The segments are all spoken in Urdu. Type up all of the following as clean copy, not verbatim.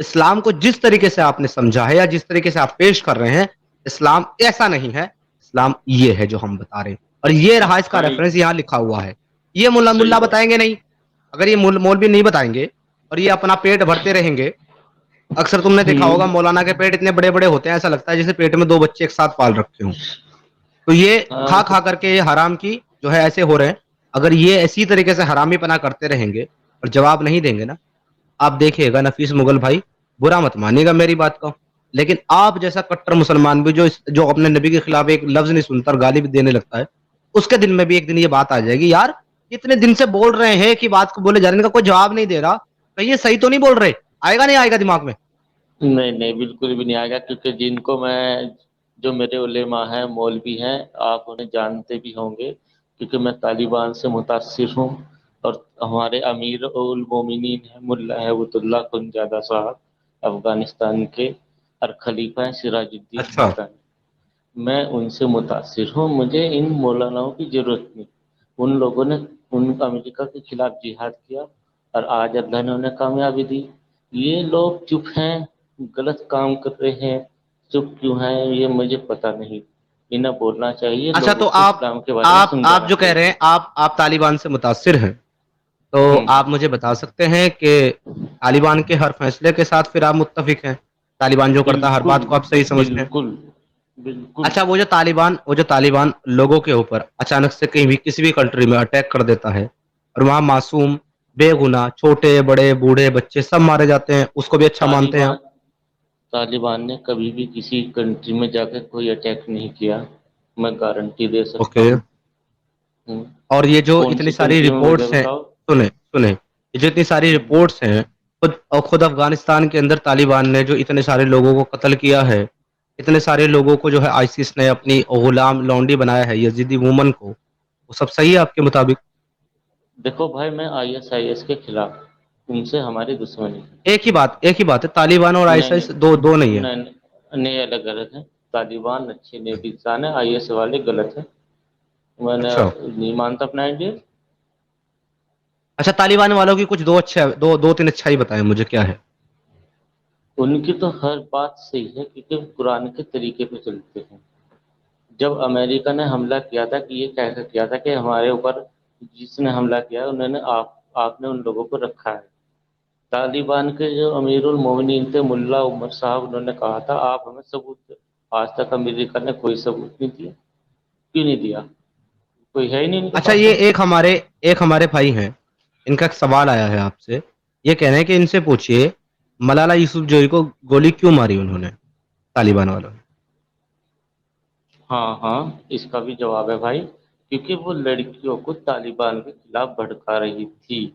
اسلام کو جس طریقے سے آپ نے سمجھا ہے یا جس طریقے سے آپ پیش کر رہے ہیں، اسلام ایسا نہیں ہے، اسلام یہ ہے جو ہم بتا رہے ہیں، اور یہ رہا اس کا بھائی ریفرنس یہاں لکھا ہوا ہے. یہ ملا صحیح ملا بات. بتائیں گے نہیں. اگر یہ مولوی نہیں بتائیں گے اور یہ اپنا پیٹ بھرتے رہیں گے. اکثر تم نے دیکھا ہوگا مولانا کے پیٹ اتنے بڑے بڑے ہوتے ہیں، ایسا لگتا ہے جیسے پیٹ میں 2 بچے ایک ساتھ پال رکھے ہوں. تو یہ ہاں کھا تو کھا کر کے یہ حرام کی جو ہے ایسے ہو رہے ہیں. اگر یہ اسی طریقے سے حرامی پنا کرتے رہیں گے اور جواب نہیں دیں گے نا، آپ دیکھیے گا نفیس مغل بھائی، برا مت مانیے گا میری بات کو، لیکن آپ جیسا کٹر مسلمان بھی جو اپنے نبی کے خلاف ایک لفظ نہیں سنتا اور گالی بھی دینے لگتا ہے، اس کے دل میں بھی ایک دن یہ بات آ جائے گی، یار اتنے دن سے بول رہے ہیں کہ بات کو بولے جانے کا کوئی جواب نہیں دے رہا، کہیں یہ صحیح تو نہیں بول رہے. آئے گا نہیں آئے گا دماغ میں؟ نہیں نہیں، بالکل بھی نہیں آئے گا، کیونکہ جن کو میں، جو میرے علماء ہیں، مولوی ہیں، آپ انہیں جانتے بھی ہوں گے، کیونکہ میں طالبان سے متاثر ہوں. اور ہمارے امیر المومنین ہیں ملا ہیبت اللہ خنزادہ صاحب، افغانستان کے، اور خلیفہ ہیں سراج الدین اچھا. حقانی. میں ان سے متاثر ہوں، مجھے ان مولاناؤں کی ضرورت نہیں. ان لوگوں نے ان امریکہ کے خلاف جہاد کیا اور آج اللہ نے انہیں کامیابی دی. یہ لوگ چپ ہیں، غلط کام کر رہے ہیں، چپ کیوں ہیں یہ مجھے پتہ نہیں. انہیں بولنا چاہیے، اچھا لوگوں تو کو آپ اسلام کے بارے میں آپ آپ سمجھانا جو کہہ رہے چاہیے. ہیں آپ طالبان سے متاثر ہیں، تو ہوں. آپ مجھے بتا سکتے ہیں کہ طالبان کے ہر فیصلے کے ساتھ پھر آپ متفق ہیں؟ طالبان جو کرتا ہے ہر بالکل بات کو آپ صحیح سمجھتے ہیں؟ بالکل بالکل. اچھا، وہ جو طالبان لوگوں کے اوپر اچانک سے کہیں بھی کسی بھی کنٹری میں اٹیک کر دیتا ہے اور وہاں معصوم، بے گناہ، چھوٹے بڑے بوڑھے بچے سب مارے جاتے ہیں، اس کو بھی اچھا مانتے ہیں آپ؟ طالبان طالبان نے کبھی بھی کسی کنٹری میں جا کے کوئی اٹیک نہیں کیا، میں گارنٹی دے سکتا اوکے. ہوں. ہوں. اور یہ جو کون اتنی سی ساری کنٹری میں مجھے رپورٹس ہیں، بتاؤ. سنیں یہ جو اتنی ساری ہوں. رپورٹس ہیں، خود افغانستان کے اندر طالبان نے جو اتنے سارے لوگوں کو قتل کیا ہے، اتنے سارے لوگوں کو جو ہے آئیسس نے اپنی غلام لونڈی بنایا ہے، یزیدی وومن کو، وہ سب صحیح ہے آپ کے مطابق؟ دیکھو بھائی، میں ISIS کے خلاف، ان سے ہماری دشمنی ہے. ایک ہی بات ہے، طالبان اور نہیں آئیسائس دو نہیں ہے. نہیں نہیں، الگ الگ ہے. طالبان اچھے نیک انسان ہیں، IS والے غلط ہیں. میں نے اچھا. نہیں مانتا اپنا انڈیا. اچھا، طالبان والوں کی کچھ دو تین اچھائی بتائیں مجھے، کیا ہے؟ ان کی تو ہر بات صحیح ہے، کیونکہ قرآن کے طریقے پہ چلتے ہیں. جب امریکہ نے حملہ کیا تھا، کہ یہ کیسا کیا تھا کہ ہمارے اوپر جس نے حملہ کیا انہوں نے آپ نے ان لوگوں کو رکھا ہے. طالبان کے جو امیر المومنین تھے ملا عمر صاحب، انہوں نے کہا تھا آپ ہمیں ثبوت دیں. آج تک امریکہ نے کوئی ثبوت نہیں دیا. کیوں نہیں دیا؟ کوئی ہے ہی نہیں ان کے اچھا، پاس یہ ثبوت. ایک ہمارے بھائی ہیں، ان کا ایک سوال آیا ہے آپ سے. یہ کہہ رہے ہیں کہ ان سے پوچھیے ملالہ یوسف جوئی کو گولی کیوں ماری انہوں نے، طالبان والوں نے؟ ہاں ہاں، اس کا بھی جواب ہے بھائی. کیونکہ وہ لڑکیوں کو طالبان کے خلاف بھڑکا رہی تھی.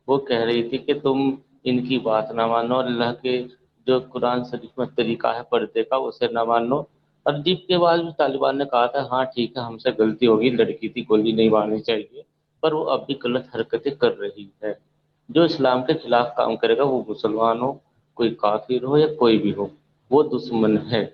وہ کہہ رہی تھی کہ تم ان کی بات نہ مانو، اللہ کے جو قرآن شریف میں طریقہ ہے پردے کا اسے نہ مانو. اور جیت کے بعد بھی طالبان نے کہا تھا ہاں ٹھیک ہے، ہم سے غلطی ہوگی، لڑکی تھی گولی نہیں مارنی چاہیے. پر وہ اب بھی غلط حرکتیں کر رہی ہے. جو اسلام کے خلاف کام کرے گا، وہ مسلمان ہو، کوئی کافر ہو یا کوئی بھی ہو، وہ دشمن ہے.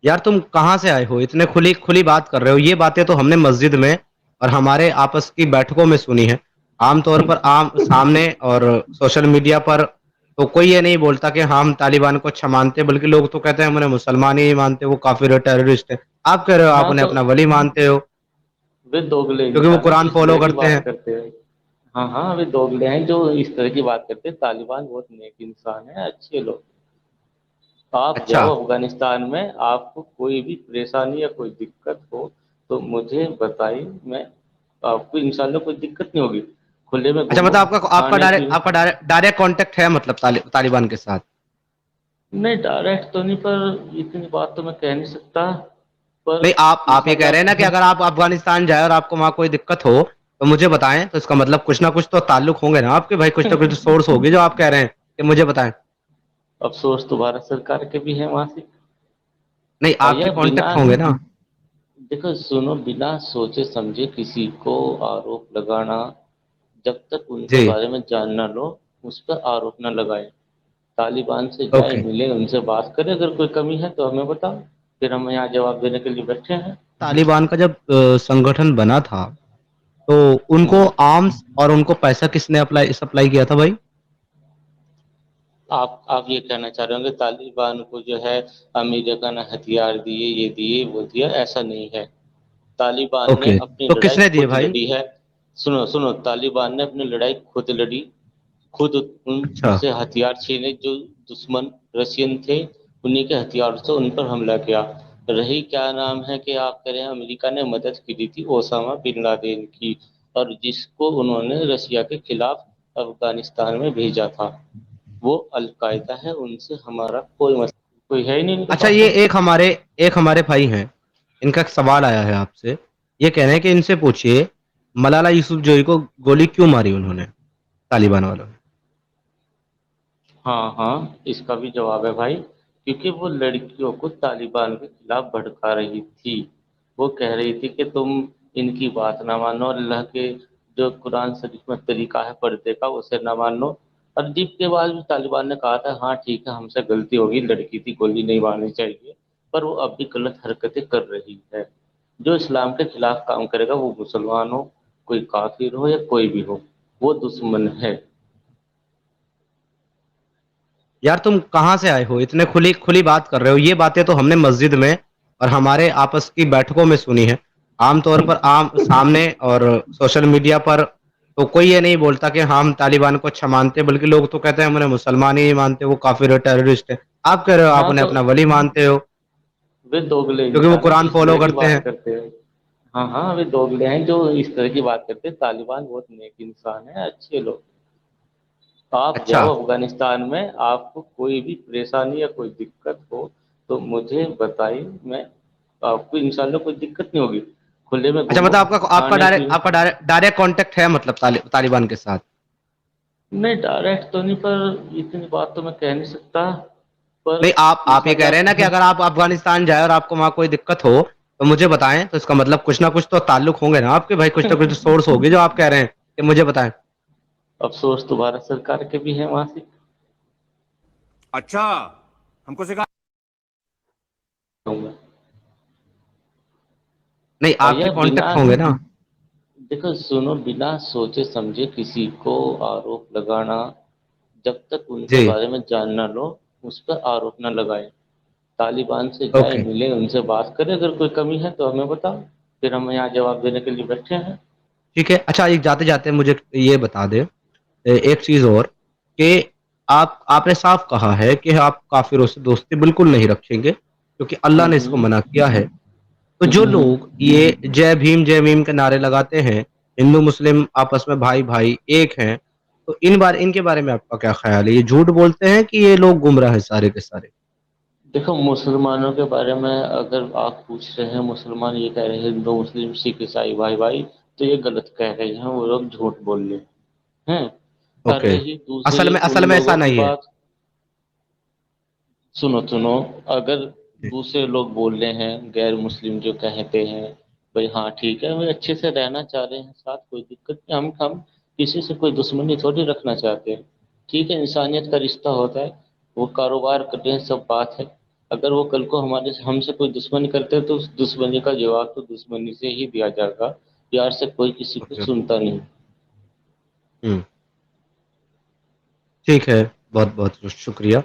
یار تم کہاں سے آئے ہو، اتنے کھلی کھلی بات کر رہے ہو؟ یہ باتیں تو ہم نے مسجد میں اور ہمارے آپس کی بیٹھکوں میں سنی ہے. عام طور پر عام سامنے اور سوشل میڈیا پر تو کوئی یہ نہیں بولتا کہ ہم طالبان کو اچھا مانتے، بلکہ لوگ تو کہتے ہیں ہم انہیں مسلمان ہی نہیں مانتے، وہ کافر ہے، ٹیررسٹ ہے. آپ کہہ رہے ہو آپ ہاں انہیں تو اپنا ولی مانتے ہو وہ دوگلے کیونکہ وہ انسان ہیں جو قرآن اس فالو طرح کی کرتے بات ہیں. کرتے ہیں. ہاں ہاں، وہ دوگلے ہیں جو اس طرح کی بات کرتے ہیں. طالبان بہت نیک انسان ہیں، اچھے لوگ. آپ اچھا. جاؤ افغانستان میں، آپ کو کوئی بھی پریشانی یا کوئی دقت ہو تو مجھے بتائی، میں آپ کو انشاءاللہ کوئی دقت نہیں ہوگی. کھلے میں اچھا، گھومو، مطلب کھانے پینے. آپ کا ڈائریکٹ کانٹیکٹ ہے مطلب طالبان کے ساتھ؟ نہیں ڈائریکٹ تو نہیں، پر اتنی بات تو میں کہہ نہیں سکتا. پر نہیں، آپ یہ کہہ رہے ہیں نا کہ انشاءاللہ اگر آپ افغانستان جائیں اور آپ کو وہاں کوئی دقت ہو تو مجھے بتائیں، تو اس کا مطلب کچھ نہ کچھ تو تعلق ہوں گے نا آپ کے بھائی، کچھ نہ کچھ سورس ہوگی جو آپ کہہ رہے ہیں کہ مجھے بتائیں. افسوس تو بھارت سرکار کے بھی ہیں وہاں سے. نہیں، آپ کے بھیا بنا، کانٹیکٹ ہوں گے نا. دیکھو سنو، بنا سوچے سمجھے کسی کو آروپ لگانا، جب تک ان کے جی. بارے میں جان نہ لو اس پر آروپ نہ لگائے. طالبان سے جائے، اوکے. ملے، ان سے بات کرے، اگر کوئی کمی ہے تو ہمیں بتاؤ، پھر ہم یہاں جواب دینے کے لیے بیٹھے ہیں. طالبان کا جب سنگٹھن بنا تھا تو ان کو ہوں. آرمز اور ان کو پیسہ کس نے سپلائی کیا تھا بھائی؟ آپ یہ کہنا چاہ رہے ہوں کہ طالبان کو جو ہے امریکہ نے ہتھیار دیے، یہ دیے وہ دیا، ایسا نہیں ہے۔ طالبان نے اوکے، اپنی تو کس لڑائی نے دیے خود بھائی؟ لڑی ہے۔ سنو سنو، طالبان نے اپنی لڑائی خود لڑی، خود ان اچھا، سے ہتھیار چھینے، جو دشمن رشین تھے انہی کے ہتھیار سے ان پر حملہ کیا۔ رہی کیا نام ہے کہ آپ کہہ رہے ہیں امریکہ نے مدد کی تھی اسامہ بن لادن کی، اور جس کو انہوں نے رشیا کے خلاف افغانستان میں بھیجا تھا، وہ القاعدہ ہے، ان سے ہمارا کوئی مسئلہ کوئی ہے ہی نہیں ان کے اچھا، پاس یہ میں۔ ایک ہمارے بھائی ہیں، ان کا ایک سوال آیا ہے آپ سے، یہ کہہ رہے ہیں کہ ان سے پوچھیے ملالہ یوسف جوئی کو گولی کیوں ماری انہوں نے، طالبان والوں نے؟ ہاں ہاں، اس کا بھی جواب ہے بھائی، کیونکہ وہ لڑکیوں کو طالبان کے خلاف بھڑکا رہی تھی۔ وہ کہہ رہی تھی کہ تم ان کی بات نہ مانو، اللہ کے جو قرآن شریف میں طریقہ ہے پردے کا اسے نہ مانو۔ اور جیت کے بعد بھی طالبان نے کہا تھا ہاں ٹھیک ہے ہم سے غلطی ہوگی، لڑکی تھی گولی نہیں مارنی چاہیے، پر وہ اب بھی غلط حرکتیں کر رہی ہے۔ جو اسلام کے خلاف کام کرے گا وہ مسلمان ہو، کوئی کافر ہو یا کوئی بھی ہو، وہ دشمن ہے۔ یار تم کہاں سے آئے ہو، اتنے کھلی کھلی بات کر رہے ہو؟ یہ باتیں تو ہم نے مسجد میں اور ہمارے آپس کی بیٹھکوں میں سنی ہے، عام طور پر عام سامنے اور سوشل میڈیا پر تو کوئی یہ نہیں بولتا کہ ہم طالبان کو اچھا مانتے، بلکہ لوگ تو کہتے ہیں ہم انہیں مسلمان ہی نہیں مانتے، وہ کافر ہے، ٹیررسٹ ہے۔ آپ کہہ رہے ہو آپ ہاں انہیں تو اپنا ولی مانتے ہو وہ دوگلے کیونکہ وہ انسان ہیں جو قرآن اس فالو طرح کی کرتے ہیں۔ بات کرتے ہیں۔ ہاں ہاں، وہ دوگلے ہیں جو اس طرح کی بات کرتے ہیں۔ طالبان بہت نیک انسان ہیں، اچھے لوگ۔ آپ اچھا، جاؤ افغانستان میں، آپ کو کوئی بھی پریشانی یا کوئی دقت ہو تو مجھے بتائیے، میں آپ کو انشاءاللہ کوئی دقت نہیں ہوگی، کھلے میں اچھا گھومو، مطلب آپ کا کھانے ڈائریکٹ پینے۔ آپ کا ڈائریکٹ کانٹیکٹ ہے مطلب طالبان کے ساتھ؟ نہیں ڈائریکٹ تو نہیں، پر اتنی بات تو میں کہہ نہیں سکتا، پر نہیں، آپ یہ کہہ رہے ہیں نا کہ انشاءاللہ اگر آپ افغانستان جائیں اور آپ کو وہاں کوئی دقت ہو تو مجھے بتائیں، تو اس کا مطلب کچھ نہ کچھ تو تعلق ہوں گے نا آپ کے بھائی، کچھ نہ کچھ سورس ہوگی جو آپ کہہ رہے ہیں کہ مجھے بتائیں۔ افسوس تو بھارت سرکار کے بھی ہیں وہاں سے۔ اچھا، ہم کو سکھا ہوں گا نہیں، آپ بھیا کے بنا، کانٹیکٹ ہوں گے نا؟ دیکھو سنو، بنا سوچے سمجھے کسی کو آروپ لگانا، جب تک ان کے جی، بارے میں جان نہ لو اس پر آروپ نہ لگائے۔ طالبان سے جائے اوکے، ملے، ان سے بات کرے، اگر کوئی کمی ہے تو ہمیں بتاؤ، پھر ہم یہاں جواب دینے کے لیے بیٹھے ہیں۔ ٹھیک ہے۔ اچھا، ایک جاتے جاتے مجھے یہ بتا دیں ایک چیز اور، کہ آپ نے صاف کہا ہے کہ آپ کافروں سے دوستی بالکل نہیں رکھیں گے کیونکہ اللہ نے اس کو منع کیا ہے۔ تو جو ہوں۔ لوگ یہ جے بھیم کے نعرے لگاتے ہیں، ہندو مسلم آپس میں بھائی بھائی ایک ہیں، تو ان کے بارے میں آپ کا کیا خیال ہے؟ یہ جھوٹ بولتے ہیں کہ یہ لوگ گمراہ ہیں سارے کے سارے؟ دیکھو مسلمانوں کے بارے میں اگر آپ پوچھ رہے ہیں، مسلمان یہ کہہ رہے ہیں ہندو مسلم سکھ عیسائی بھائی بھائی، تو یہ غلط کہہ رہے ہیں، وہ لوگ جھوٹ بول رہے ہیں۔ کر اوکے، رہی دوسری اصل ان میں ایسا لوگوں کی نہیں ہے۔ بات، سنو سنو، اگر جی، دوسرے لوگ بول رہے ہیں غیر مسلم جو کہتے ہیں بھائی ہاں ٹھیک ہے وہ اچھے سے رہنا چاہ رہے ہیں ساتھ، کوئی دقت نہیں، ہم کسی سے کوئی دشمنی تھوڑی رکھنا چاہتے ہیں، ٹھیک ہے انسانیت کا رشتہ ہوتا ہے، وہ کاروبار کرتے ہیں سب بات ہے۔ اگر وہ کل کو ہم سے کوئی دشمنی کرتے ہیں تو اس دشمنی کا جواب تو دشمنی سے ہی دیا جائے گا، پیار سے کوئی کسی کو اوکے، سنتا نہیں۔ ہوں، ٹھیک ہے، بہت بہت شکریہ،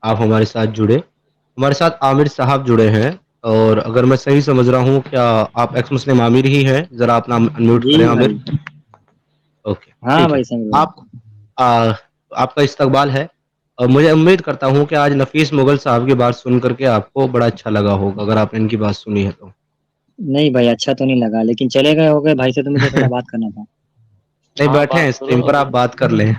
آپ ہمارے ساتھ جڑے، ہمارے ساتھ عامر صاحب جڑے ہیں، اور اگر میں صحیح سمجھ رہا ہوں کیا آپ ایکس مسلم عامر ہی ہیں؟ ذرا اپنا انمیوٹ جی کریں عامر۔ بھائی، اوکے، ہاں ٹھیک ہے، بھائی سمجھ رہا آپ آپ کا استقبال ہے، اور مجھے امید کرتا ہوں کہ آج نفیس مغل صاحب کی بات سن کر کے آپ کو بڑا اچھا لگا ہوگا، اگر آپ نے ان کی بات سنی ہے تو۔ نہیں بھائی اچھا تو نہیں لگا، لیکن چلے گئے ہو گئے بھائی سے تو مجھے تھوڑا بات کرنا تھا۔ نہیں، ہاں بیٹھے ہیں بات کرو اسٹریم پر، آپ اگر۔ بات کر لیں۔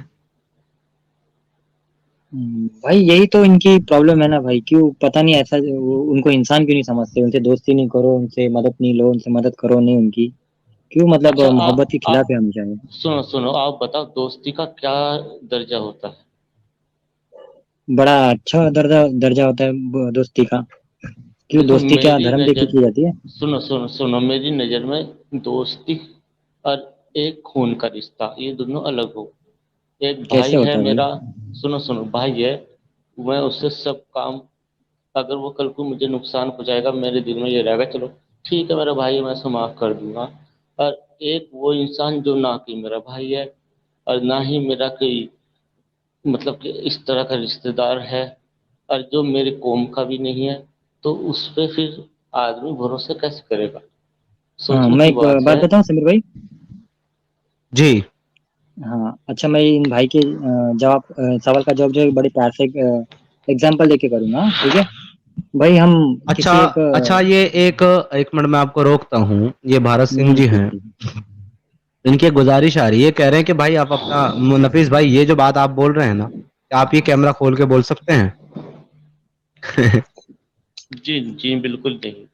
بھائی یہی تو ان کی پرابلم ہے نا بھائی، کیوں پتہ نہیں ایسا ان کو انسان کیوں نہیں سمجھتے، ان سے دوستی نہیں کرو، ان سے مدد نہیں لو، ان سے مدد کرو نہیں ان کی، کیوں مطلب اچھا محبت کے آپ خلاف ہے ہمیشہ یہ۔ سنو سنو، آپ بتاؤ دوستی کا کیا درجہ ہوتا ہے؟ بڑا اچھا درجہ ہوتا ہے دوستی کا، کیوں دیکھو دوستی کیا میری دھرم دیکھ کے نظر، کی جاتی ہے؟ سنو سنو سنو، میری نظر میں دوستی اور ایک خون کا رشتہ یہ دونوں الگ ہو۔ ایک بھائی کیسے ہے ہوتا بھائی؟ میرا، سنو سنو، بھائی ہے، میں اس سے سب کام، اگر وہ کل کو مجھے نقصان پہنچائے گا میرے دل میں یہ رہے گا چلو ٹھیک ہے میرا بھائی ہے، میں اسے معاف کر دوں گا۔ اور ایک وہ انسان جو نہ کہ میرا بھائی ہے اور نہ ہی میرا کوئی مطلب کہ اس طرح کا رشتہ دار ہے اور جو میری قوم کا بھی نہیں ہے، تو اس پہ پھر آدمی بھروسہ کیسے کرے گا؟ ہاں سوچنے میں کی ایک بات بات ہے۔ بتاؤں سمیر بھائی. جی ہاں اچھا، میں ان بھائی کے سوال کا جواب جو ہے بڑے پیار سے ایگزامپل دے کے کروں گا، ٹھیک ہے بھائی. ہم اچھا کسی ایک اچھا، یہ ایک منٹ میں آپ کو روکتا ہوں. یہ بھارت سنگھ جی ہیں، ٹھیک. ان کی گزارش آ رہی ہے، کہہ رہے ہیں کہ بھائی آپ اپنا نفیس بھائی یہ جو بات آپ بول رہے ہیں نا، کیا آپ یہ کیمرہ کھول کے بول سکتے ہیں؟ جی جی بالکل نہیں۔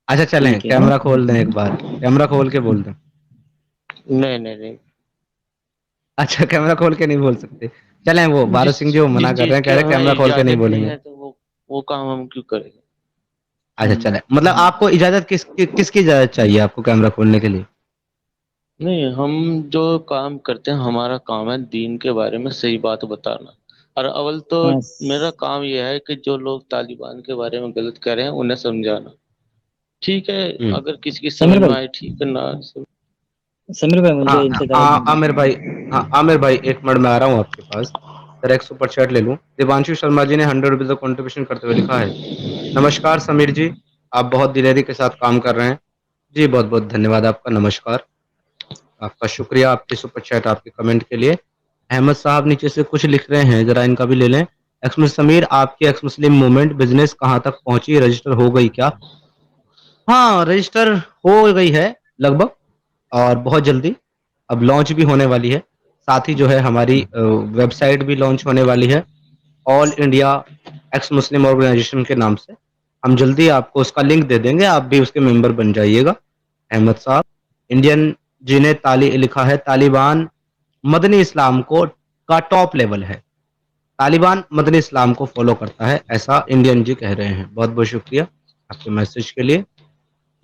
اچھا چلیں ٹھیک ہے نا. کیمرہ کھول دیں، ایک بار کیمرہ کھول کے بول دیں. نہیں نہیں نہیں۔ اچھا کیمرہ کھول کے نہیں بول سکتے. چلیں وہ جس بھارت سنگھ جی وہ منع جس کر رہے چیز ہیں، کہہ کی رہے ہیں ہمیں کیمرہ کھول کے نہیں اجازت بولیں نہیں گے. ہے تو وہ کام ہم کیوں کریں گے؟ اچھا چلیں، مطلب آپ کو اجازت کس کی اجازت چاہیے آپ کو کیمرہ کھولنے کے لیے؟ نہیں، ہم جو کام کرتے ہیں ہمارا کام ہے دین کے بارے میں صحیح بات بتانا، اور اول تو ہاں میرا کام یہ ہے کہ جو لوگ طالبان کے بارے میں غلط کہہ رہے ہیں انہیں سمجھانا۔ ٹھیک ہے، ہوں. اگر کسی کی سمیر سمجھ میں بھائی، آئے ٹھیک ہے، نہ سمیر بھائی ہاں مجھے ان سے ذرا ہاں عامر بھائی، ہاں عامر بھائی ایک منٹ میں آ رہا ہوں آپ کے پاس. سر ایک سپر چیٹ لے لوں. دیوانشو شرما جی نے 100 روپیز کا کنٹریبیوشن کرتے ہوئے لکھا ہے: نمشکار سمیر جی، آپ بہت دلیری کے ساتھ کام کر رہے ہیں. جی بہت بہت دھنیہ واد آپ کا، نمشکار. آپ کا شکریہ آپ کے سپر چیٹ، آپ کے کمنٹ کے لیے. احمد صاحب نیچے سے کچھ لکھ رہے ہیں، ذرا ان کا بھی لے لیں. ایکس سمیر، آپ کی ایکس مسلم موومنٹ بزنس کہاں تک پہنچی، رجسٹر ہو گئی کیا؟ ہاں رجسٹر ہو گئی ہے لگ بھگ، اور بہت جلدی اب لانچ بھی ہونے والی ہے. ساتھ ہی جو ہے ہماری ویب سائٹ بھی لانچ ہونے والی ہے، آل انڈیا ایکس مسلم آرگنائزیشن کے نام سے. ہم جلدی آپ کو اس کا لنک دے دیں گے، آپ بھی اس کے ممبر بن جائیے گا. احمد صاحب انڈین جی نے لکھا ہے: طالبان مدنی اسلام کو کا ٹاپ لیول ہے. طالبان مدنی اسلام کو فالو کرتا ہے، ایسا انڈین جی کہہ رہے ہیں. بہت بہت شکریہ آپ کے میسج کے لیے.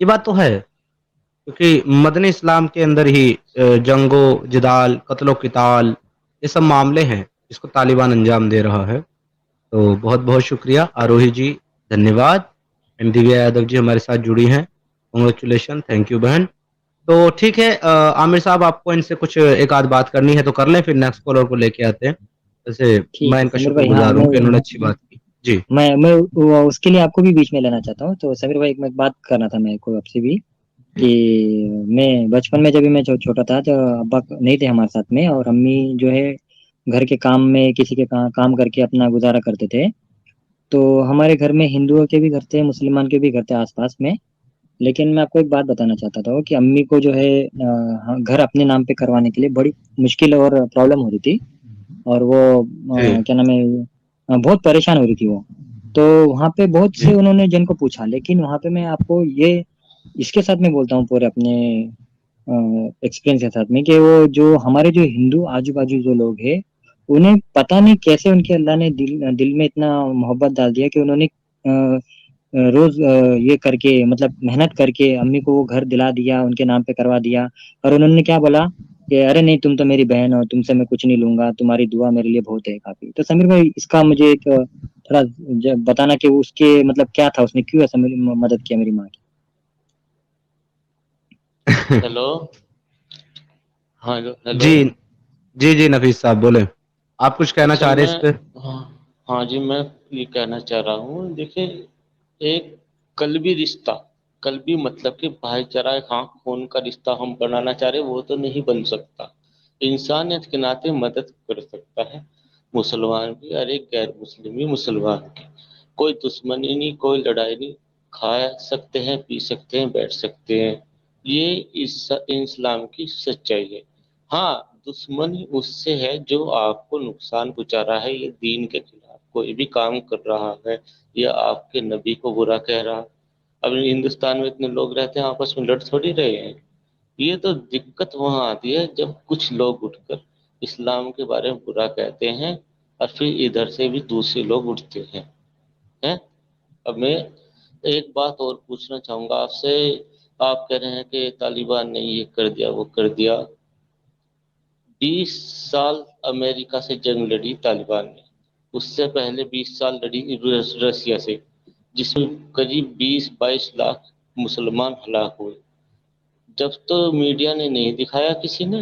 یہ بات تو ہے، کیونکہ مدنی اسلام کے اندر ہی جنگ و جدال، قتل و قتال، یہ سب معاملے ہیں جس کو طالبان انجام دے رہا ہے. تو بہت بہت شکریہ آروہی جی، دھنیہ واد. دیویا یادو جی ہمارے ساتھ جڑی ہیں، کنگریچولیشن، تھینک یو بہن. تو ٹھیک ہے عامر صاحب، آپ کو ان سے کچھ ایک آدھ بات کرنی ہے تو کر لیں، پھر نیکسٹ کالر کو لے کے آتے ہیں. جیسے ٹھیک میں ہے ان کا سمیر شکر بھائی. ہاں گزار ہوں کہ انہوں نے اچھی بات کی. جی میں اس کے لیے آپ کو بھی بیچ میں لینا چاہتا ہوں. تو سمیر بھائی ایک بات کرنا تھا میں کو آپ سے بھی، کہ میں بچپن میں جب میں چھوٹا تھا تو ابا نہیں تھے ہمارے ساتھ میں، اور امی جو ہے گھر کے کام میں کسی کے کام کر کے اپنا گزارا کرتے تھے. تو ہمارے گھر میں ہندوؤں کے بھی گھر تھے، مسلمان کے بھی گھر تھے آس پاس میں. لیکن میں آپ کو ایک بات بتانا چاہتا تھا کہ امی کو جو ہے گھر اپنے نام پہ کروانے کے لیے بڑی مشکل اور پرابلم ہو رہی تھی، اور وہ جی کیا نام ہے بہت پریشان ہو رہی تھی وہ. تو وہاں پہ بہت جی سے انہوں نے جن کو پوچھا، لیکن وہاں پہ میں آپ کو یہ اس کے ساتھ میں بولتا ہوں پورے اپنے ایکسپیرینس کے ساتھ میں، کہ وہ جو ہمارے جو ہندو آجو بازو جو لوگ ہیں، انہیں پتہ نہیں کیسے ان کے اللہ نے دل میں اتنا محبت ڈال دیا کہ انہوں نے روز یہ کر کے مطلب محنت کر کے امی کو وہ گھر دلا دیا، ان کے نام پہ کروا دیا. اور انہوں نے کیا بولا کہ ارے نہیں تم تو میری بہن ہو، تم سے میں کچھ نہیں لوں گا، تمہاری دعا میرے لیے بہت ہے کافی. تو سمیر بھائی اس کا مجھے ایک تھوڑا بتانا کہ اس کے مطلب کیا تھا، اس نے کیوں ایسا میری مدد کیا میری ماں کی. ہیلو، ہاں ہیلو. جی جی جی نفیس صاحب بولیں، آپ کچھ کہنا اچھا چاہ رہے ہیں میں، اس پہ؟ ہاں ہاں جی، میں یہ کہنا چاہ رہا ہوں، دیکھیں ایک قلبی رشتہ، قلبی مطلب کہ بھائی چارہ خون کا رشتہ ہم بنانا چاہ رہے وہ تو نہیں بن سکتا. انسانیت کے ناطے مدد کر سکتا ہے مسلمان بھی، اور ایک غیر مسلم بھی مسلمان کی. کوئی دشمنی نہیں، کوئی لڑائی نہیں، کھا سکتے ہیں، پی سکتے ہیں، بیٹھ سکتے ہیں. یہ اسلام کی سچائی ہے. ہاں دشمنی اس سے ہے جو آپ کو نقصان پہنچا رہا ہے، یہ دین کے خلاف کوئی بھی کام کر رہا ہے، یا آپ کے نبی کو برا کہہ رہا. اب ہندوستان میں اتنے لوگ رہتے ہیں، آپس میں لڑ تھوڑی رہے ہیں. یہ تو دقت وہاں آتی ہے جب کچھ لوگ اٹھ کر اسلام کے بارے میں برا کہتے ہیں، اور پھر ادھر سے بھی دوسرے لوگ اٹھتے ہیں. اب میں ایک بات اور پوچھنا چاہوں گا آپ سے. آپ کہہ رہے ہیں کہ طالبان نے یہ کر دیا وہ کر دیا. 20 سال امریکہ سے جنگ لڑی طالبان نے، اس سے پہلے 20 سال لڑی رشیا سے، جس میں قریب 22 لاکھ مسلمان ہلاک ہوئے. جب تو میڈیا نے نہیں دکھایا کسی نے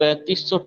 3500